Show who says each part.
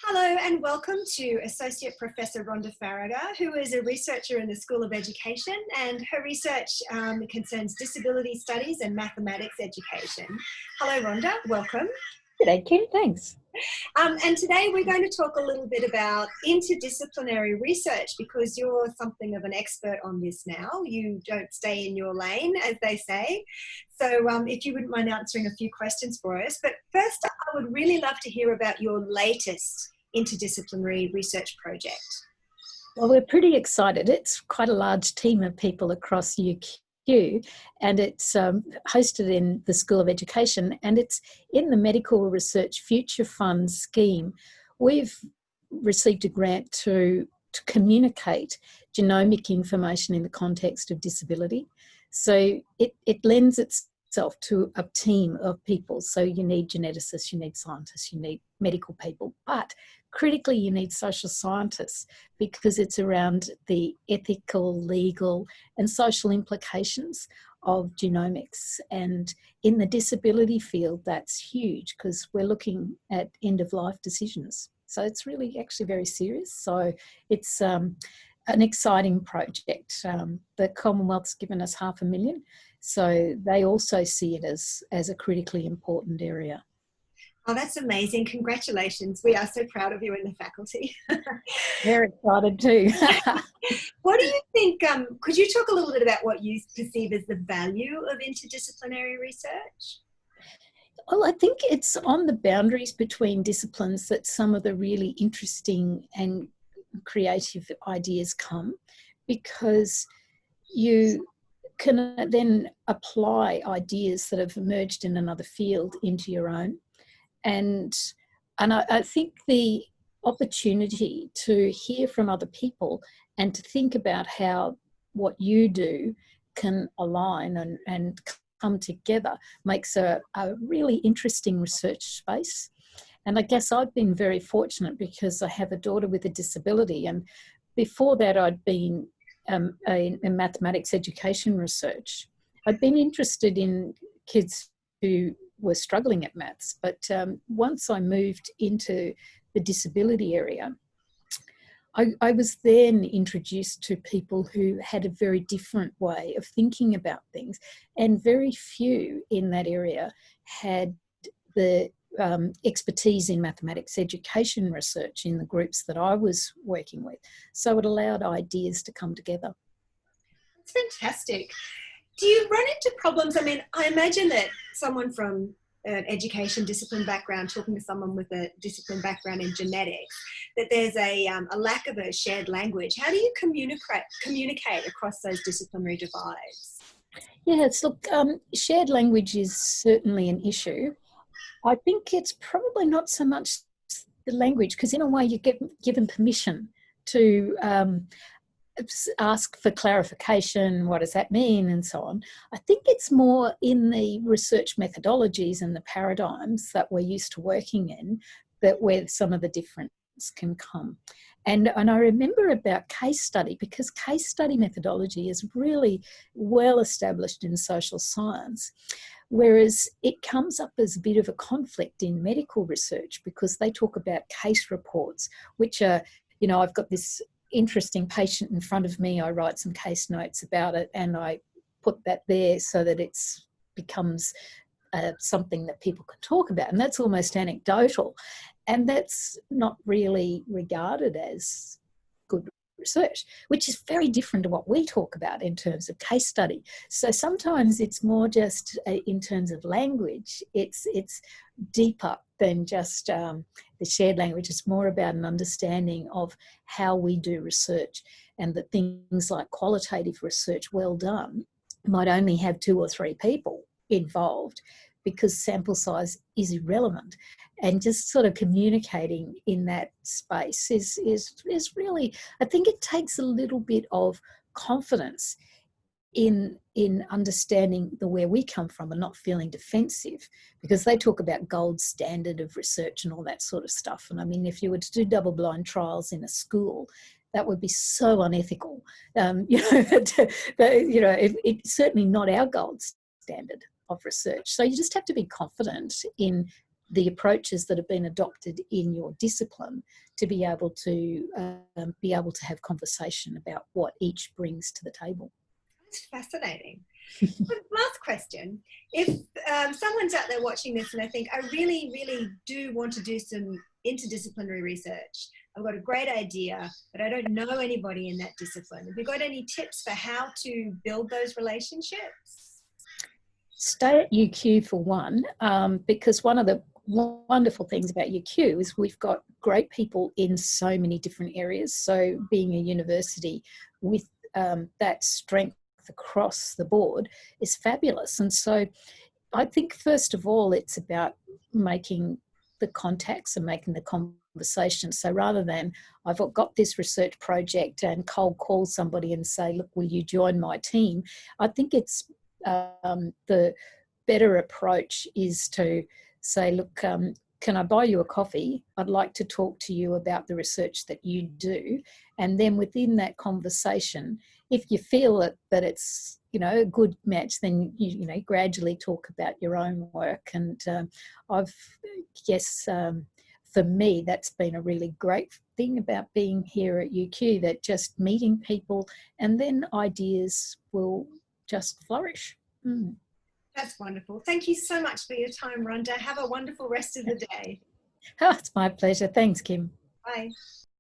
Speaker 1: Hello and welcome to Associate Professor Rhonda Faragher, who is a researcher in the School of Education, and her research concerns disability studies and mathematics education. Hello Rhonda, welcome.
Speaker 2: G'day Kim, thanks.
Speaker 1: And today we're going to talk a little bit about interdisciplinary research, because you're something of an expert on this now. You don't stay in your lane, as they say. So if you wouldn't mind answering a few questions for us. But first, I would really love to hear about your latest interdisciplinary research project.
Speaker 2: Well, we're pretty excited. It's quite a large team of people across UQ, and it's hosted in the School of Education, and it's in the Medical Research Future Fund scheme. We've received a grant to communicate genomic information in the context of disability. So it lends itself to a team of people. So you need geneticists, you need scientists, you need medical people, but critically you need social scientists, because it's around the ethical, legal and social implications of genomics. And in the disability field, that's huge, because we're looking at end-of-life decisions. So it's really actually very serious. So it's an exciting project. The Commonwealth's given us $500,000, so they also see it as a critically important area.
Speaker 1: Oh, that's amazing. Congratulations. We are so proud of you in the faculty.
Speaker 2: Very excited too.
Speaker 1: What do you think, could you talk a little bit about what you perceive as the value of interdisciplinary research?
Speaker 2: Well, I think it's on the boundaries between disciplines that some of the really interesting and creative ideas come, because you can then apply ideas that have emerged in another field into your own. And I think the opportunity to hear from other people and to think about how what you do can align and come together makes a really interesting research space. And I guess I've been very fortunate because I have a daughter with a disability, and before that I'd been in mathematics education research. I'd been interested in kids who were struggling at maths, but once I moved into the disability area, I was then introduced to people who had a very different way of thinking about things, and very few in that area had the expertise in mathematics education research in the groups that I was working with. So it allowed ideas to come together.
Speaker 1: That's fantastic. Do you run into problems? I mean, I imagine that someone from an education discipline background talking to someone with a discipline background in genetics, that there's a lack of a shared language. How do you communicate across those disciplinary divides?
Speaker 2: Yes, look, shared language is certainly an issue. I think it's probably not so much the language, because in a way you get given permission to ask for clarification, what does that mean, and so on. I think it's more in the research methodologies and the paradigms that we're used to working in, that where some of the difference can come. And I remember about case study, because case study methodology is really well established in social science, whereas it comes up as a bit of a conflict in medical research, because they talk about case reports, which are, you know, I've got this interesting patient in front of me, I write some case notes about it and I put that there so that it becomes something that people can talk about, and that's almost anecdotal, and that's not really regarded as good research, which is very different to what we talk about in terms of case study. So sometimes it's more just in terms of language, it's deeper than just the shared language. It's more about an understanding of how we do research, and that things like qualitative research well done might only have 2 or 3 people involved, because sample size is irrelevant. And just sort of communicating in that space is really, I think it takes a little bit of confidence in understanding where we come from and not feeling defensive, because they talk about gold standard of research and all that sort of stuff. And I mean, if you were to do double-blind trials in a school, that would be so unethical. It's certainly not our gold standard of research. So you just have to be confident in the approaches that have been adopted in your discipline to be able to have conversation about what each brings to the table.
Speaker 1: That's fascinating. Last question. If someone's out there watching this and they think, I really, really do want to do some interdisciplinary research. I've got a great idea, but I don't know anybody in that discipline. Have you got any tips for how to build those relationships?
Speaker 2: Stay at UQ for one, because one of the wonderful things about UQ is we've got great people in so many different areas. So being a university with that strength across the board is fabulous. And so I think first of all it's about making the contacts and making the conversation. So rather than I've got this research project and cold call somebody and say, look, will you join my team? I think it's the better approach is to say, look, can I buy you a coffee? I'd like to talk to you about the research that you do. And then within that conversation, if you feel that it's, you know, a good match, then you know, gradually talk about your own work. And for me, that's been a really great thing about being here at UQ, that just meeting people and then ideas will just flourish. Mm.
Speaker 1: That's wonderful. Thank you so much for your time, Rhonda. Have a wonderful rest of the day.
Speaker 2: Oh, it's my pleasure. Thanks, Kim.
Speaker 1: Bye.